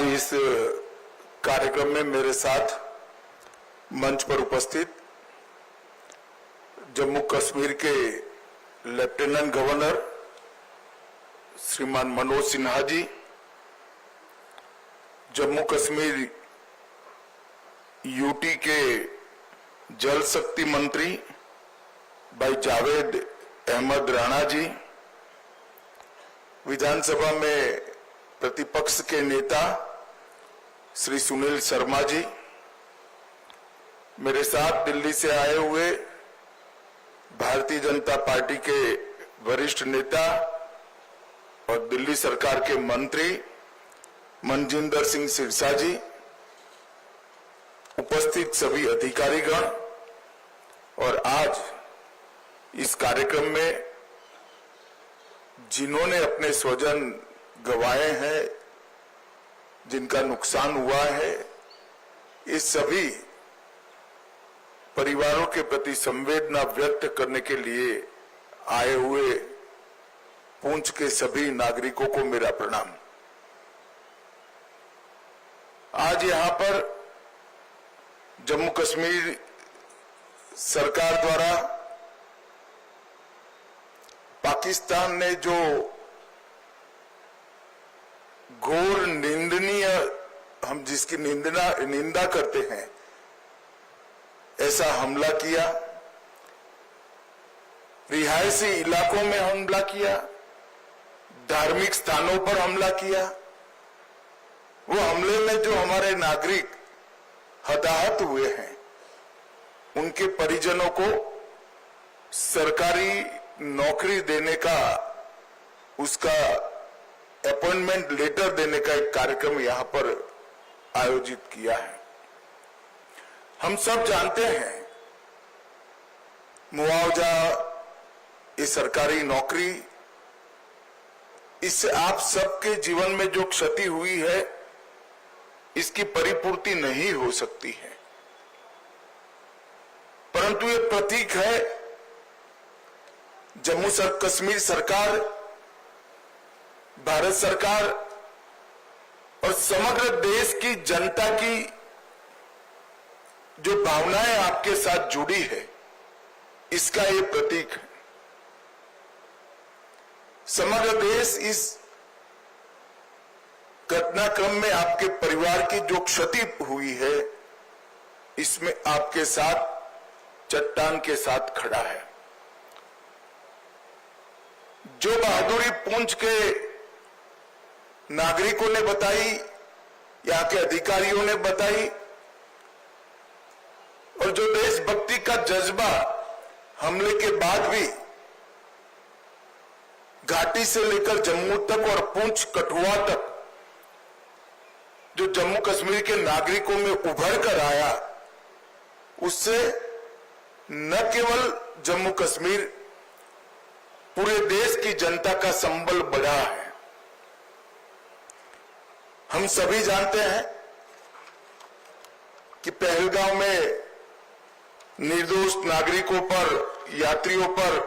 इस कार्यक्रम में मेरे साथ मंच पर उपस्थित जम्मू कश्मीर के लेफ्टिनेंट गवर्नर श्रीमान मनोज सिन्हा जी, जम्मू कश्मीर यूटी के जल शक्ति मंत्री भाई जावेद अहमद राणा जी, विधानसभा में प्रतिपक्ष के नेता श्री सुनील शर्मा जी, मेरे साथ दिल्ली से आए हुए भारतीय जनता पार्टी के वरिष्ठ नेता और दिल्ली सरकार के मंत्री मनजिंदर सिंह सिरसा जी, उपस्थित सभी अधिकारीगण और आज इस कार्यक्रम में जिन्होंने अपने स्वजन गंवाए हैं, जिनका नुकसान हुआ है, इस सभी परिवारों के प्रति संवेदना व्यक्त करने के लिए आए हुए पुंछ के सभी नागरिकों को मेरा प्रणाम। आज यहां पर जम्मू कश्मीर सरकार द्वारा पाकिस्तान ने जो घोर निंदनीय, हम जिसकी निंदा करते हैं, ऐसा हमला किया, रिहायशी इलाकों में हमला किया, धार्मिक स्थानों पर हमला किया। वो हमले में जो हमारे नागरिक हताहत हुए हैं, उनके परिजनों को सरकारी नौकरी देने का, उसका अपॉइंटमेंट लेटर देने का एक कार्यक्रम यहां पर आयोजित किया है। हम सब जानते हैं मुआवजा, ये सरकारी नौकरी, इससे आप सबके जीवन में जो क्षति हुई है, इसकी परिपूर्ति नहीं हो सकती है, परंतु ये प्रतीक है जम्मू कश्मीर सरकार, भारत सरकार और समग्र देश की जनता की जो भावनाएं आपके साथ जुड़ी है, इसका ये प्रतीक है। समग्र देश इस घटनाक्रम में आपके परिवार की जो क्षति हुई है, इसमें आपके साथ चट्टान के साथ खड़ा है। जो बहादुरी पुंछ के नागरिकों ने बताई, यहां के अधिकारियों ने बताई, और जो देशभक्ति का जज्बा हमले के बाद भी घाटी से लेकर जम्मू तक और पुंछ कठुआ तक जो जम्मू कश्मीर के नागरिकों में उभर कर आया, उससे न केवल जम्मू कश्मीर, पूरे देश की जनता का संबल बढ़ा है। हम सभी जानते हैं कि पहलगांव में निर्दोष नागरिकों पर, यात्रियों पर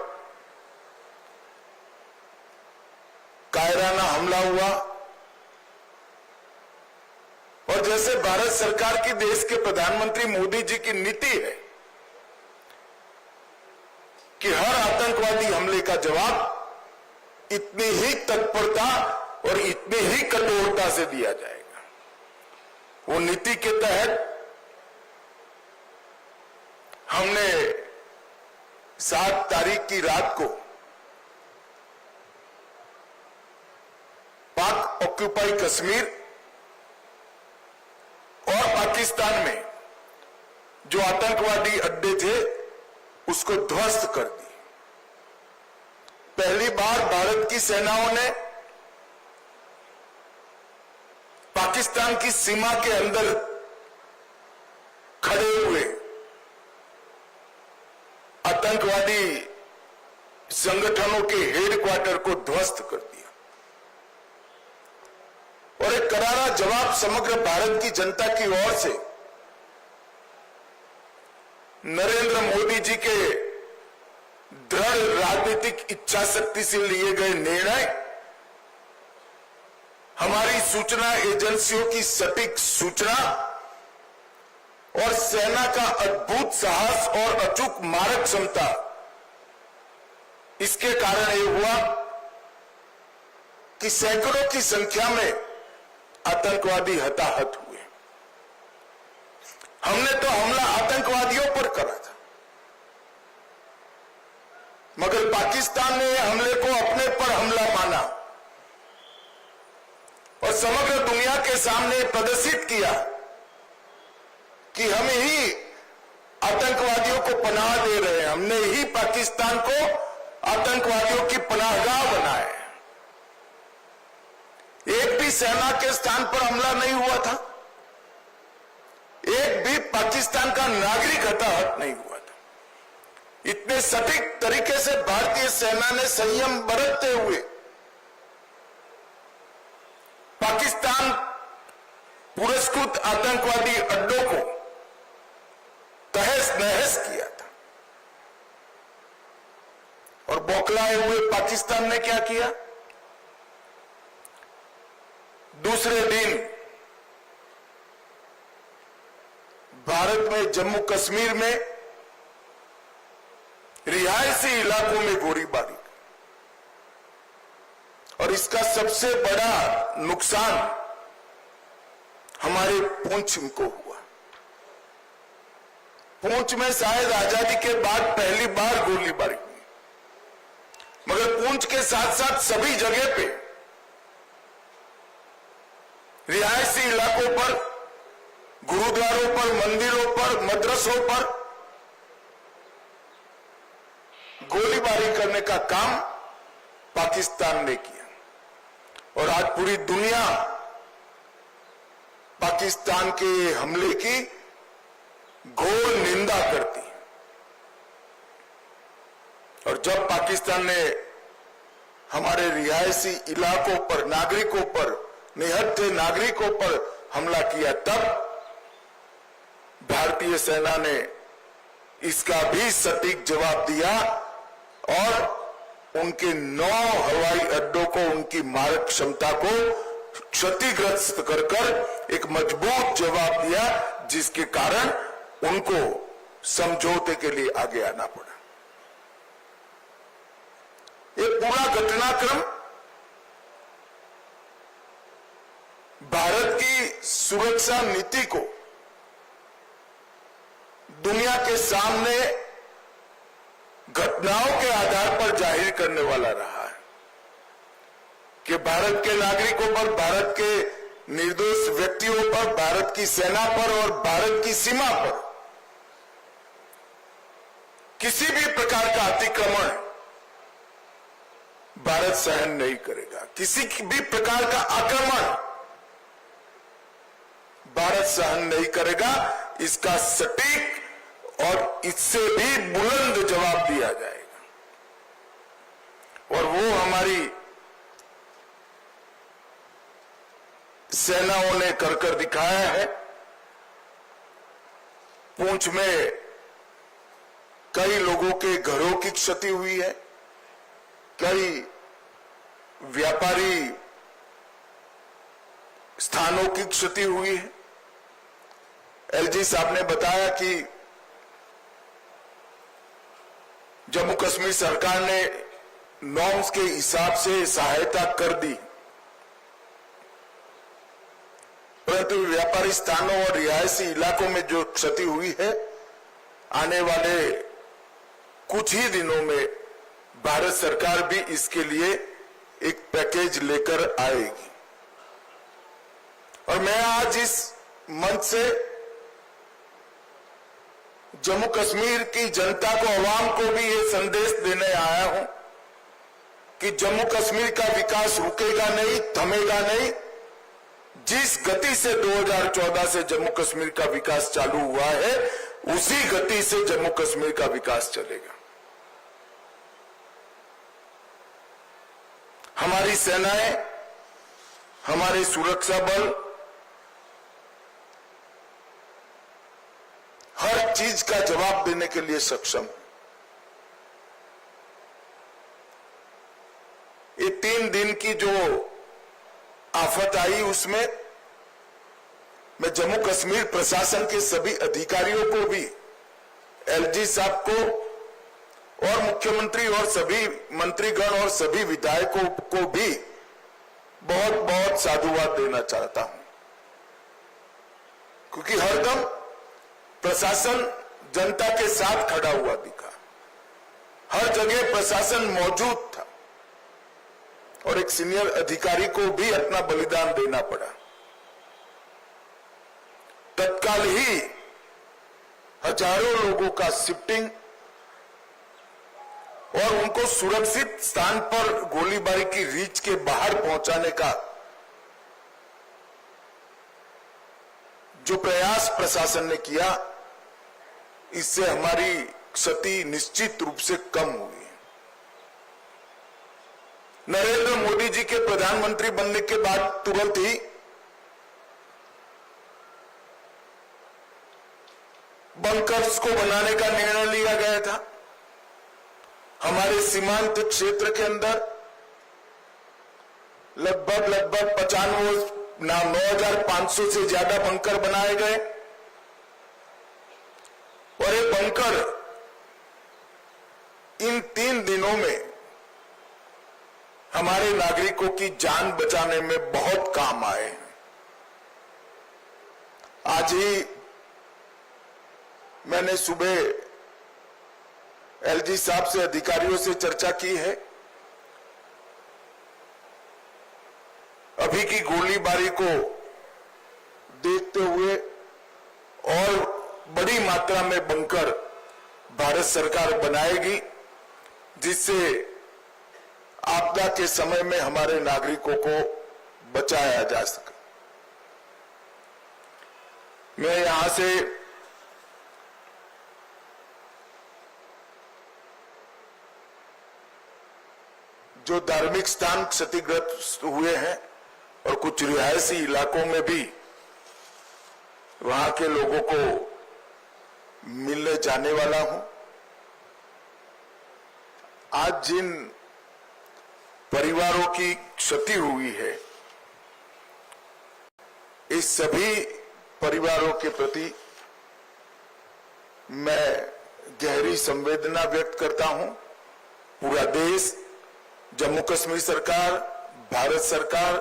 कायराना हमला हुआ, और जैसे भारत सरकार की, देश के प्रधानमंत्री मोदी जी की नीति है कि हर आतंकवादी हमले का जवाब इतनी ही तत्परता और इतनी ही कठोरता से दिया जाएगा। वो नीति के तहत हमने 7 तारीख की रात को पाक ऑक्यूपाई कश्मीर और पाकिस्तान में जो आतंकवादी अड्डे थे, उसको ध्वस्त कर दी। पहली बार भारत की सेनाओं ने पाकिस्तान की सीमा के अंदर खड़े हुए आतंकवादी संगठनों के हेडक्वार्टर को ध्वस्त कर दिया, और एक करारा जवाब समग्र भारत की जनता की ओर से नरेंद्र मोदी जी के दृढ़ राजनीतिक इच्छा शक्ति से लिए गए निर्णय हमारी सूचना एजेंसियों की सटीक सूचना और सेना का अद्भुत साहस और अचूक मारक क्षमता, इसके कारण यह हुआ कि सैकड़ों की संख्या में आतंकवादी हताहत हुए। हमने तो हमला आतंकवादियों पर करा था, मगर पाकिस्तान ने हमले को अपने पर हमला माना और समग्र दुनिया के सामने प्रदर्शित किया कि हम ही आतंकवादियों को पनाह दे रहे हैं, हमने ही पाकिस्तान को आतंकवादियों की पनाहगाह बनाया है। एक भी सेना के स्थान पर हमला नहीं हुआ था, एक भी पाकिस्तान का नागरिक हताहत नहीं हुआ था। इतने सटीक तरीके से भारतीय सेना ने संयम बरतते हुए पाकिस्तान पुरस्कृत आतंकवादी अड्डों को तहस नहस किया था। और बौखलाए हुए पाकिस्तान ने क्या किया? दूसरे दिन भारत में जम्मू कश्मीर में रिहायशी इलाकों में गोलीबारी, और इसका सबसे बड़ा नुकसान हमारे पुंछ को हुआ। पुंछ में शायद आजादी के बाद पहली बार गोलीबारी हुई, मगर पुंछ के साथ साथ सभी जगह पे रिहायशी इलाकों पर, गुरुद्वारों पर, मंदिरों पर, मदरसों पर गोलीबारी करने का काम पाकिस्तान ने किया। और आज पूरी दुनिया पाकिस्तान के हमले की घोर निंदा करती है। और जब पाकिस्तान ने हमारे रिहायशी इलाकों पर, नागरिकों पर, निहत्थे नागरिकों पर हमला किया, तब भारतीय सेना ने इसका भी सटीक जवाब दिया और उनके 9 हवाई अड्डों को, उनकी मारक क्षमता को क्षतिग्रस्त कर एक मजबूत जवाब दिया, जिसके कारण उनको समझौते के लिए आगे आना पड़ा। ये पूरा घटनाक्रम भारत की सुरक्षा नीति को दुनिया के सामने घटनाओं के आधार पर जाहिर करने वाला रहा है कि भारत के नागरिकों पर, भारत के निर्दोष व्यक्तियों पर, भारत की सेना पर और भारत की सीमा पर किसी भी प्रकार का अतिक्रमण भारत सहन नहीं करेगा। किसी भी प्रकार का आक्रमण भारत सहन नहीं करेगा। इसका सटीक और इससे भी बुलंद जवाब दिया जाएगा। और वो हमारी सेनाओं ने कर दिखाया है। पुंछ में कई लोगों के घरों की क्षति हुई है, कई व्यापारी स्थानों की क्षति हुई है। एलजी साहब ने बताया कि जम्मू कश्मीर सरकार ने नॉर्म्स के हिसाब से सहायता कर दी, परंतु व्यापारी स्थानों और रिहायशी इलाकों में जो क्षति हुई है, आने वाले कुछ ही दिनों में भारत सरकार भी इसके लिए एक पैकेज लेकर आएगी। और मैं आज इस मंच से जम्मू कश्मीर की जनता को, आवाम को भी ये संदेश देने आया हूं कि जम्मू कश्मीर का विकास रुकेगा नहीं, थमेगा नहीं। जिस गति से 2014 से जम्मू कश्मीर का विकास चालू हुआ है, उसी गति से जम्मू कश्मीर का विकास चलेगा। हमारी सेनाएं, हमारे सुरक्षा बल हर चीज का जवाब देने के लिए सक्षम। ये 3 दिन की जो आफत आई उसमें मैं जम्मू कश्मीर प्रशासन के सभी अधिकारियों को भी, एलजी साहब को और मुख्यमंत्री और सभी मंत्रीगण और सभी विधायकों को भी बहुत बहुत साधुवाद देना चाहता हूं, क्योंकि हरदम प्रशासन जनता के साथ खड़ा हुआ दिखा। हर जगह प्रशासन मौजूद था और एक सीनियर अधिकारी को भी अपना बलिदान देना पड़ा। तत्काल ही हजारों लोगों का शिफ्टिंग और उनको सुरक्षित स्थान पर गोलीबारी की रीच के बाहर पहुंचाने का जो प्रयास प्रशासन ने किया, इससे हमारी क्षति निश्चित रूप से कम हुई। नरेंद्र मोदी जी के प्रधानमंत्री बनने के बाद तुरंत ही बंकर्स को बनाने का निर्णय लिया गया था। हमारे सीमांत क्षेत्र के अंदर लगभग 9,500 से ज्यादा बंकर बनाए गए और ये बंकर इन 3 दिनों में हमारे नागरिकों की जान बचाने में बहुत काम आए हैं। आज ही मैंने सुबह एलजी साहब से, अधिकारियों से चर्चा की है। अभी की गोलीबारी को देखते हुए और बड़ी मात्रा में बंकर भारत सरकार बनाएगी, जिससे आपदा के समय में हमारे नागरिकों को बचाया जा सके। मैं यहां से जो धार्मिक स्थान क्षतिग्रस्त हुए हैं और कुछ रिहायशी इलाकों में भी वहां के लोगों को मिलने जाने वाला हूं। आज जिन परिवारों की क्षति हुई है, इस सभी परिवारों के प्रति मैं गहरी संवेदना व्यक्त करता हूं। पूरा देश, जम्मू कश्मीर सरकार, भारत सरकार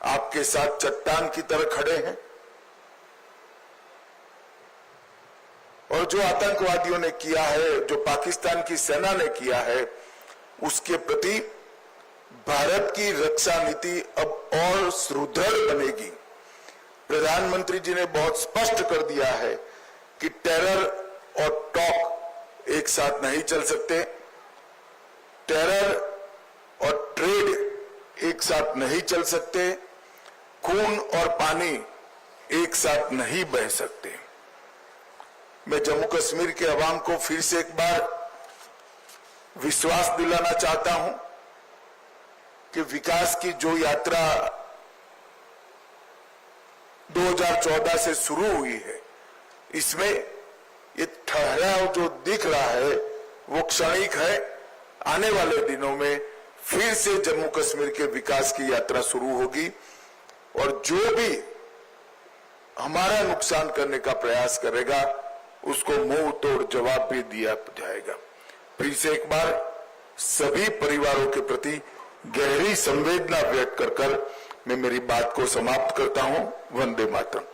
आपके साथ चट्टान की तरह खड़े हैं और जो आतंकवादियों ने किया है, जो पाकिस्तान की सेना ने किया है, उसके प्रति भारत की रक्षा नीति अब और सुदृढ़ बनेगी। प्रधानमंत्री जी ने बहुत स्पष्ट कर दिया है कि टेरर और टॉक एक साथ नहीं चल सकते, टेरर और ट्रेड एक साथ नहीं चल सकते, खून और पानी एक साथ नहीं बह सकते। मैं जम्मू कश्मीर के अवाम को फिर से एक बार विश्वास दिलाना चाहता हूं कि विकास की जो यात्रा 2014 से शुरू हुई है, इसमें ये ठहराव जो दिख रहा है वो क्षणिक है। आने वाले दिनों में फिर से जम्मू कश्मीर के विकास की यात्रा शुरू होगी और जो भी हमारा नुकसान करने का प्रयास करेगा उसको मुंह तोड़ जवाब भी दिया जाएगा। फिर से एक बार सभी परिवारों के प्रति गहरी संवेदना व्यक्त कर मैं मेरी बात को समाप्त करता हूं। वंदे मातरम।